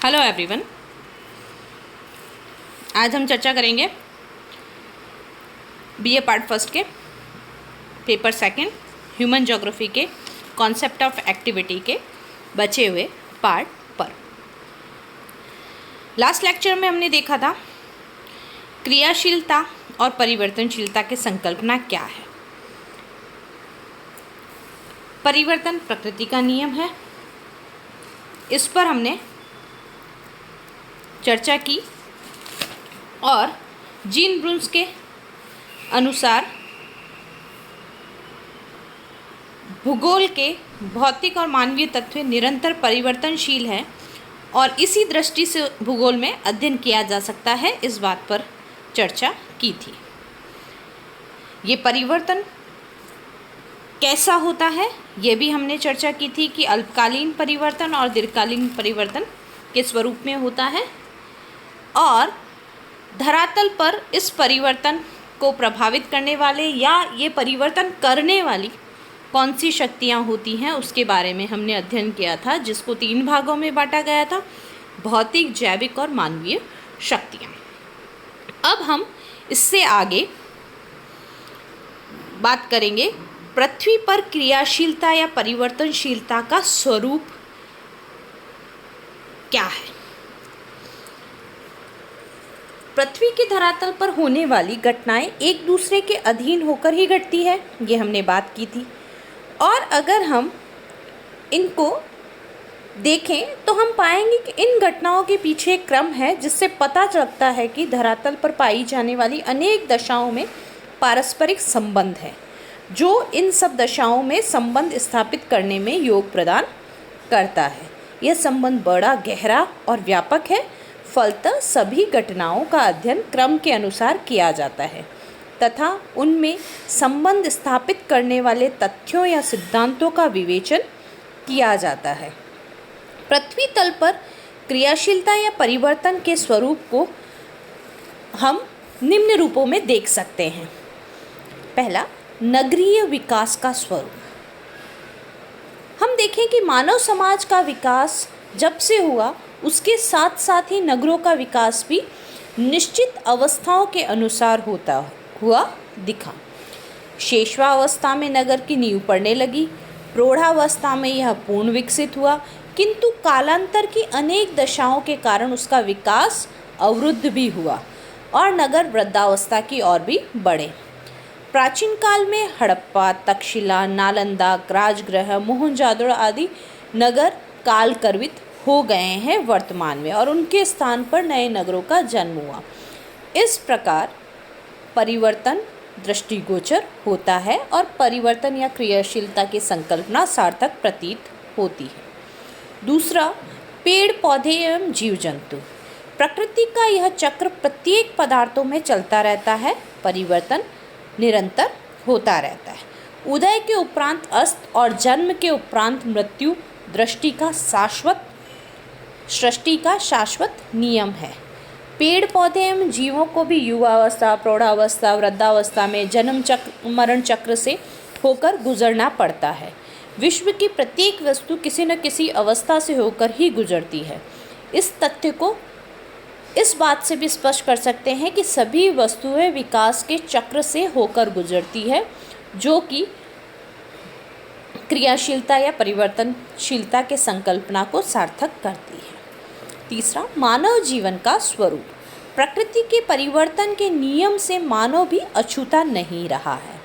Hello everyone. आज हम चर्चा करेंगे बीए पार्ट फर्स्ट के पेपर सेकंड ह्यूमन ज्योग्राफी के कॉन्सेप्ट ऑफ एक्टिविटी के बचे हुए पार्ट पर। लास्ट लेक्चर में हमने देखा था क्रियाशीलता और परिवर्तनशीलता की संकल्पना क्या है। परिवर्तन प्रकृति का नियम है, इस पर हमने चर्चा की और जीन ब्रून्स के अनुसार भूगोल के भौतिक और मानवीय तत्व निरंतर परिवर्तनशील हैं और इसी दृष्टि से भूगोल में अध्ययन किया जा सकता है, इस बात पर चर्चा की थी। ये परिवर्तन कैसा होता है ये भी हमने चर्चा की थी कि अल्पकालीन परिवर्तन और दीर्घकालीन परिवर्तन के स्वरूप में होता है और धरातल पर इस परिवर्तन को प्रभावित करने वाले या ये परिवर्तन करने वाली कौन सी शक्तियाँ होती हैं उसके बारे में हमने अध्ययन किया था, जिसको 3 भागों में बांटा गया था, भौतिक, जैविक और मानवीय शक्तियाँ। अब हम इससे आगे बात करेंगे पृथ्वी पर क्रियाशीलता या परिवर्तनशीलता का स्वरूप क्या है। पृथ्वी के धरातल पर होने वाली घटनाएं एक दूसरे के अधीन होकर ही घटती है, ये हमने बात की थी। और अगर हम इनको देखें तो हम पाएंगे कि इन घटनाओं के पीछे एक क्रम है, जिससे पता चलता है कि धरातल पर पाई जाने वाली अनेक दशाओं में पारस्परिक संबंध है, जो इन सब दशाओं में संबंध स्थापित करने में योग प्रदान करता है। यह संबंध बड़ा गहरा और व्यापक है, फलतः सभी घटनाओं का अध्ययन क्रम के अनुसार किया जाता है तथा उनमें संबंध स्थापित करने वाले तथ्यों या सिद्धांतों का विवेचन किया जाता है। पृथ्वी तल पर क्रियाशीलता या परिवर्तन के स्वरूप को हम निम्न रूपों में देख सकते हैं। पहला, नगरीय विकास का स्वरूप। हम देखें कि मानव समाज का विकास जब से हुआ, उसके साथ साथ ही नगरों का विकास भी निश्चित अवस्थाओं के अनुसार होता हुआ दिखा। शेषवावस्था में नगर की नींव पड़ने लगी, प्रौढ़ावस्था में यह पूर्ण विकसित हुआ, किंतु कालांतर की अनेक दशाओं के कारण उसका विकास अवरुद्ध भी हुआ और नगर वृद्धावस्था की ओर भी बढ़े। प्राचीन काल में हड़प्पा, तक्षशिला, नालंदा, राजगृह, मोहनजोदड़ो आदि नगर काल करवित हो गए हैं वर्तमान में और उनके स्थान पर नए नगरों का जन्म हुआ। इस प्रकार परिवर्तन दृष्टिगोचर होता है और परिवर्तन या क्रियाशीलता की संकल्पना सार्थक प्रतीत होती है। दूसरा, पेड़ पौधे एवं जीव जंतु। प्रकृति का यह चक्र प्रत्येक पदार्थों में चलता रहता है, परिवर्तन निरंतर होता रहता है। उदय के उपरांत अस्त और जन्म के उपरांत मृत्यु सृष्टि का शाश्वत नियम है। पेड़ पौधे एवं जीवों को भी युवावस्था, प्रौढ़ावस्था, वृद्धावस्था में जन्म चक्र मरण चक्र से होकर गुजरना पड़ता है। विश्व की प्रत्येक वस्तु किसी न किसी अवस्था से होकर ही गुजरती है। इस तथ्य को इस बात से भी स्पष्ट कर सकते हैं कि सभी वस्तुएं विकास के चक्र से होकर गुजरती है, जो कि क्रियाशीलता या परिवर्तनशीलता के संकल्पना को सार्थक करती है। तीसरा, मानव जीवन का स्वरूप। प्रकृति के परिवर्तन के नियम से मानव भी अछूता नहीं रहा है।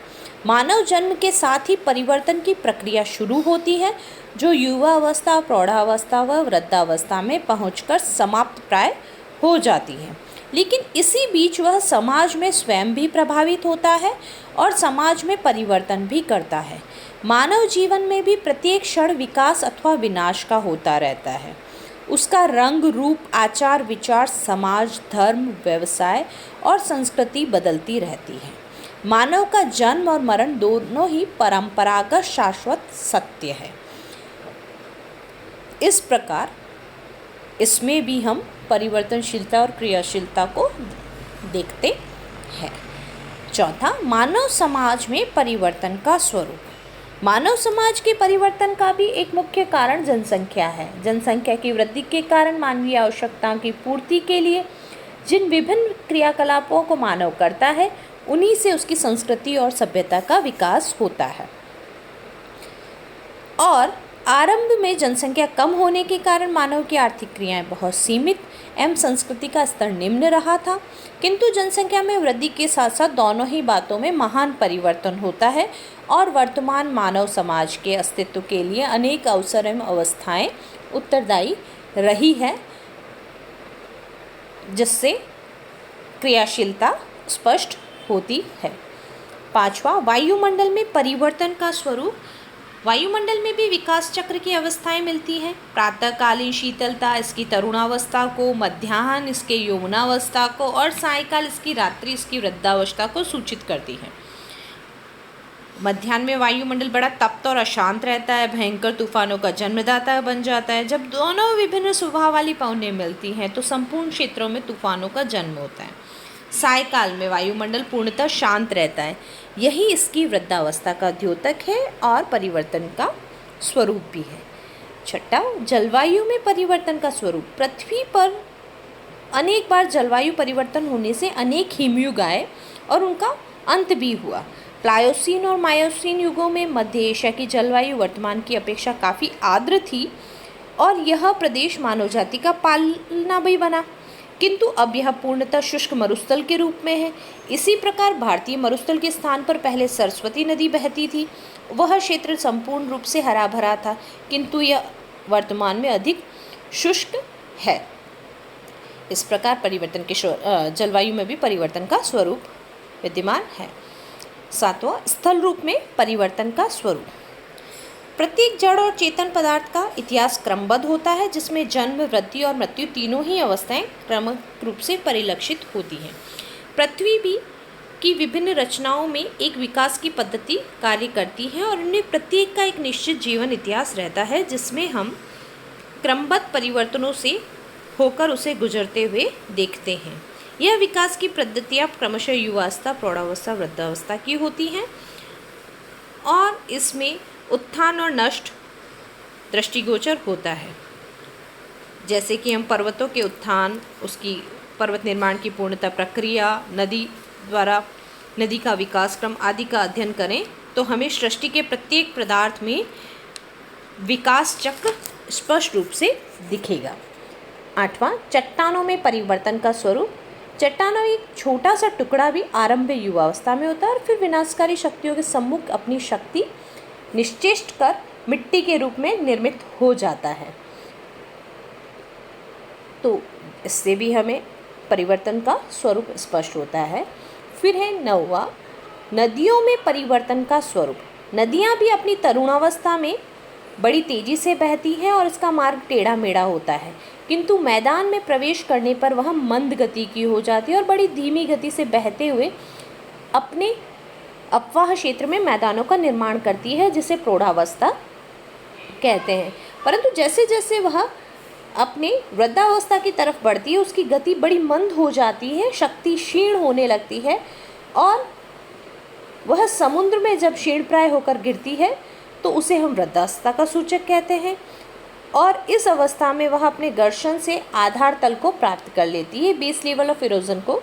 मानव जन्म के साथ ही परिवर्तन की प्रक्रिया शुरू होती है, जो युवावस्था, प्रौढ़ावस्था व वृद्धावस्था में पहुंचकर समाप्त प्राय हो जाती है। लेकिन इसी बीच वह समाज में स्वयं भी प्रभावित होता है और समाज में परिवर्तन भी करता है। मानव जीवन में भी प्रत्येक क्षण विकास अथवा विनाश का होता रहता है। उसका रंग, रूप, आचार, विचार, समाज, धर्म, व्यवसाय और संस्कृति बदलती रहती है। मानव का जन्म और मरण दोनों ही परंपरागत शाश्वत सत्य है। इस प्रकार इसमें भी हम परिवर्तनशीलता और क्रियाशीलता को देखते हैं। चौथा, मानव समाज में परिवर्तन का स्वरूप। मानव समाज के परिवर्तन का भी एक मुख्य कारण जनसंख्या है। जनसंख्या की वृद्धि के कारण मानवीय आवश्यकताओं की पूर्ति के लिए जिन विभिन्न क्रियाकलापों को मानव करता है, उन्हीं से उसकी संस्कृति और सभ्यता का विकास होता है। और आरंभ में जनसंख्या कम होने के कारण मानव की आर्थिक क्रियाएं बहुत सीमित एवं संस्कृति का स्तर निम्न रहा था, किंतु जनसंख्या में वृद्धि के साथ साथ दोनों ही बातों में महान परिवर्तन होता है और वर्तमान मानव समाज के अस्तित्व के लिए अनेक अवसर एवं अवस्थाएं उत्तरदायी रही है, जिससे क्रियाशीलता स्पष्ट होती है। पांचवा, वायुमंडल में परिवर्तन का स्वरूप। वायुमंडल में भी विकास चक्र की अवस्थाएं मिलती हैं। प्रातःकालीन शीतलता इसकी तरुणावस्था को, मध्याह्न इसके यौवनावस्था को और सायंकाल इसकी रात्रि इसकी वृद्धावस्था को सूचित करती है। मध्याह्न में वायुमंडल बड़ा तप्त और अशांत रहता है, भयंकर तूफानों का जन्मदाता बन जाता है। जब दोनों विभिन्न स्वभाव वाली पवनें मिलती हैं तो संपूर्ण क्षेत्रों में तूफानों का जन्म होता है। सायंकाल में वायुमंडल पूर्णतः शांत रहता है, यही इसकी वृद्धावस्था का द्योतक है और परिवर्तन का स्वरूप भी है। छठा, जलवायु में परिवर्तन का स्वरूप। पृथ्वी पर अनेक बार जलवायु परिवर्तन होने से अनेक हिमयुग आए और उनका अंत भी हुआ। प्लायोसीन और मायोसीन युगों में मध्य एशिया की जलवायु वर्तमान की अपेक्षा काफ़ी आर्द्र थी और यह प्रदेश मानव जाति का पालना भी बना, किंतु अब यह पूर्णतः शुष्क मरुस्थल के रूप में है। इसी प्रकार भारतीय मरुस्थल के स्थान पर पहले सरस्वती नदी बहती थी। वह क्षेत्र संपूर्ण रूप से हरा भरा था, किंतु यह वर्तमान में अधिक शुष्क है। इस प्रकार परिवर्तन के जलवायु में भी परिवर्तन का स्वरूप विद्यमान है। सातवां, स्थल रूप में परिवर्तन का स्वरूप। प्रत्येक जड़ और चेतन पदार्थ का इतिहास क्रमबद्ध होता है, जिसमें जन्म, वृद्धि और मृत्यु तीनों ही अवस्थाएं क्रमिक रूप से परिलक्षित होती हैं। पृथ्वी भी की विभिन्न रचनाओं में एक विकास की पद्धति कार्य करती है और इनमें प्रत्येक का एक निश्चित जीवन इतिहास रहता है, जिसमें हम क्रमबद्ध परिवर्तनों से होकर उसे गुजरते हुए देखते हैं। यह विकास की पद्धतियाँ क्रमशः युवावस्था, प्रौढ़ावस्था, वृद्धावस्था की होती हैं और इसमें उत्थान और नष्ट दृष्टिगोचर होता है। जैसे कि हम पर्वतों के उत्थान, उसकी पर्वत निर्माण की पूर्णता प्रक्रिया, नदी का विकास क्रम आदि का अध्ययन करें तो हमें सृष्टि के प्रत्येक पदार्थ में विकास चक्र स्पष्ट रूप से दिखेगा। आठवां, चट्टानों में परिवर्तन का स्वरूप। चट्टानों एक छोटा सा टुकड़ा भी आरंभ युवावस्था में होता है और फिर विनाशकारी शक्तियों के सम्मुख अपनी शक्ति निश्चेष्ट कर मिट्टी के रूप में निर्मित हो जाता है। तो इससे भी हमें परिवर्तन का स्वरूप स्पष्ट होता है। फिर है नौवां, नदियों में परिवर्तन का स्वरूप। नदियाँ भी अपनी तरुणावस्था में बड़ी तेजी से बहती हैं और इसका मार्ग टेढ़ा मेढ़ा होता है, किंतु मैदान में प्रवेश करने पर वह मंद गति की हो जाती है और बड़ी धीमी गति से बहते हुए अपने अपवाह क्षेत्र में मैदानों का निर्माण करती है, जिसे प्रौढ़ावस्था कहते हैं। परंतु जैसे जैसे वह अपने वृद्धावस्था की तरफ बढ़ती है, उसकी गति बड़ी मंद हो जाती है, शक्ति क्षीण होने लगती है और वह समुद्र में जब क्षीणप्राय होकर गिरती है तो उसे हम वृद्धावस्था का सूचक कहते हैं और इस अवस्था में वह अपने घर्षण से आधार तल को प्राप्त कर लेती है, बेस लेवल ऑफ इरोजन को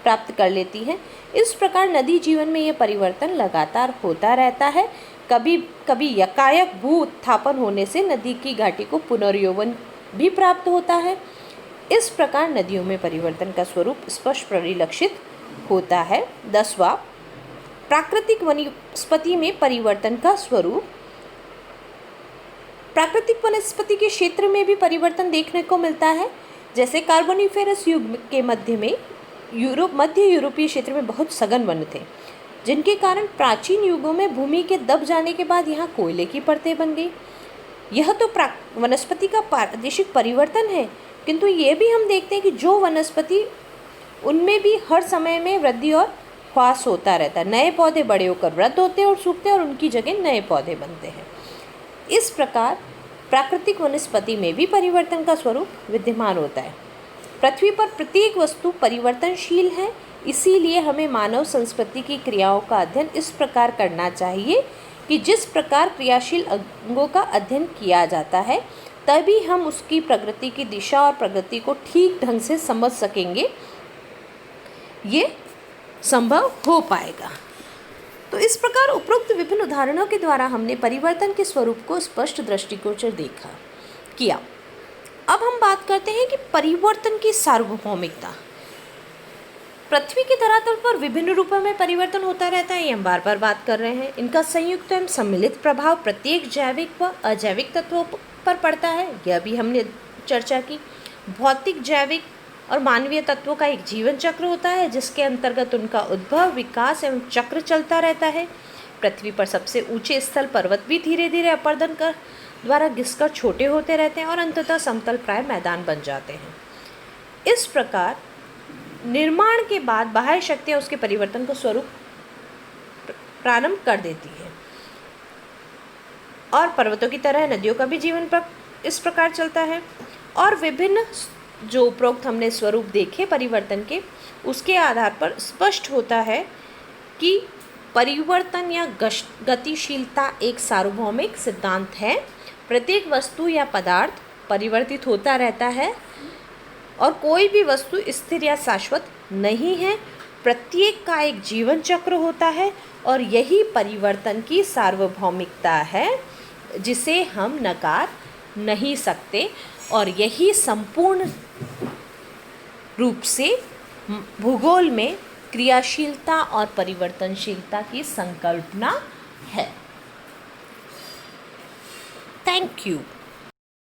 प्राप्त कर लेती है। इस प्रकार नदी जीवन में यह परिवर्तन लगातार होता रहता है। कभी कभी यकायक भू उत्थापन होने से नदी की घाटी को पुनर्यौवन भी प्राप्त होता है। इस प्रकार नदियों में परिवर्तन का स्वरूप स्पष्ट परिलक्षित होता है। 10वां, प्राकृतिक वनस्पति में परिवर्तन का स्वरूप। प्राकृतिक वनस्पति के क्षेत्र में भी परिवर्तन देखने को मिलता है। जैसे कार्बोनिफेरस युग के मध्य में मध्य यूरोपीय क्षेत्र में बहुत सघन वन थे, जिनके कारण प्राचीन युगों में भूमि के दब जाने के बाद यहाँ कोयले की परतें बन गई। यह तो वनस्पति का प्रादेशिक परिवर्तन है, किंतु ये भी हम देखते हैं कि जो वनस्पति उनमें भी हर समय में वृद्धि और ह्रास होता रहता है। नए पौधे बड़े होकर वृद्ध होते हैं और सूखते हैं और उनकी जगह नए पौधे बनते हैं। इस प्रकार प्राकृतिक वनस्पति में भी परिवर्तन का स्वरूप विद्यमान होता है। पृथ्वी पर प्रत्येक वस्तु परिवर्तनशील है, इसीलिए हमें मानव संस्कृति की क्रियाओं का अध्ययन इस प्रकार करना चाहिए कि जिस प्रकार क्रियाशील अंगों का अध्ययन किया जाता है तभी हम उसकी प्रगति की दिशा और प्रगति को ठीक ढंग से समझ सकेंगे, ये संभव हो पाएगा। तो इस प्रकार उपरोक्त विभिन्न उदाहरणों के द्वारा हमने परिवर्तन के स्वरूप को स्पष्ट दृष्टिगोचर किया। अब हम बात करते हैं कि परिवर्तन की सार्वभौमिकता। पृथ्वी के धरातल पर विभिन्न रूपों में परिवर्तन होता रहता है, ये हम बार बार बात कर रहे हैं। इनका संयुक्त एवं सम्मिलित प्रभाव प्रत्येक जैविक व अजैविक तत्वों पर पड़ता है, यह भी हमने चर्चा की। भौतिक, जैविक और मानवीय तत्वों का एक जीवन चक्र होता है जिसके अंतर्गत उनका उद्भव, विकास एवं चक्र चलता रहता है। पृथ्वी पर सबसे ऊंचे स्थल पर्वत भी धीरे धीरे अपरदन द्वारा घिसकर छोटे होते रहते हैं और अंततः समतल प्राय मैदान बन जाते हैं। इस प्रकार निर्माण के बाद बाह्य शक्तियाँ उसके परिवर्तन को स्वरूप प्रारंभ कर देती है और पर्वतों की तरह नदियों का भी जीवन इस प्रकार चलता है। और विभिन्न जो उपरोक्त हमने स्वरूप देखे परिवर्तन के, उसके आधार पर स्पष्ट होता है कि परिवर्तन या गतिशीलता एक सार्वभौमिक सिद्धांत है। प्रत्येक वस्तु या पदार्थ परिवर्तित होता रहता है और कोई भी वस्तु स्थिर या शाश्वत नहीं है। प्रत्येक का एक जीवन चक्र होता है और यही परिवर्तन की सार्वभौमिकता है जिसे हम नकार नहीं सकते और यही संपूर्ण रूप से भूगोल में क्रियाशीलता और परिवर्तनशीलता की संकल्पना है। Thank you.